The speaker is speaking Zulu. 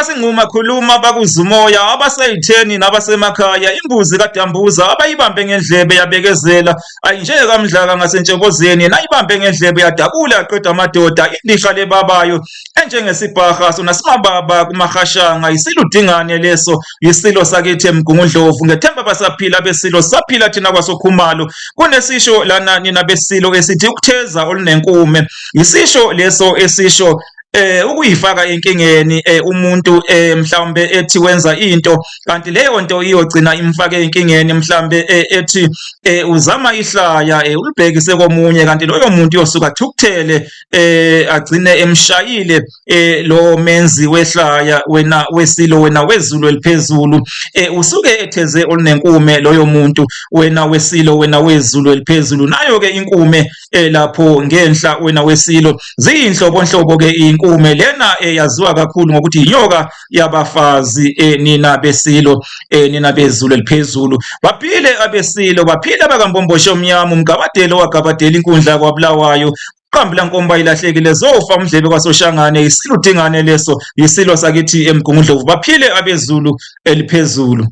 abasingquma khuluma bakuzumoya abaseyitheni nabasemakhaya imbuzi kaDambuza abayibambe ngendlebe yabekezela ayinjeke kamdlaka ngasentshobozeni nayibambe ngendlebe yadabula yaqeda amadoda indisha lebabayo enjengesibhaha sona simababa kumahashanga isiludingane leso yisilo sakithi eMgungundlovu ngethemba basaphila besilo saphila thina kwasokhumalo kunesisho lana nina besilo esithi ukutheza olunenkume isisho leso esisho ukuyifaka enkingeni umuntu mhlawumbe ethi wenza into kanti leyo nto iyogcina imfake enkingeni mhlawumbe ethi uzama ihlaya ulibhekise komunye kanti loyo muntu yosuka thukuthele agcine emshayile lo menzi wehlaya wena wesilo wena wezulu eliphezulu usuke etheze olunenkume loyo muntu wena wesilo wena wezulu eliphezulu nayo ke inkume lapho ngenhla wena wesilo ziyinhlobonhlobo ke inkume lena yaziwa kakhulu ngokuthi inyoka yabafazi nina besilo nina bezulu eliphezulu baphile abesilo baphile bakambombosho omnyama umgabadelo wagabadela inkundla kwaBulawayo iqambu lankomba ilahlekile zofa umdlebe kwaSoshangane isiludingane leso yisilo sakithi eMgungundlovu baphile abezulu eliphezulu.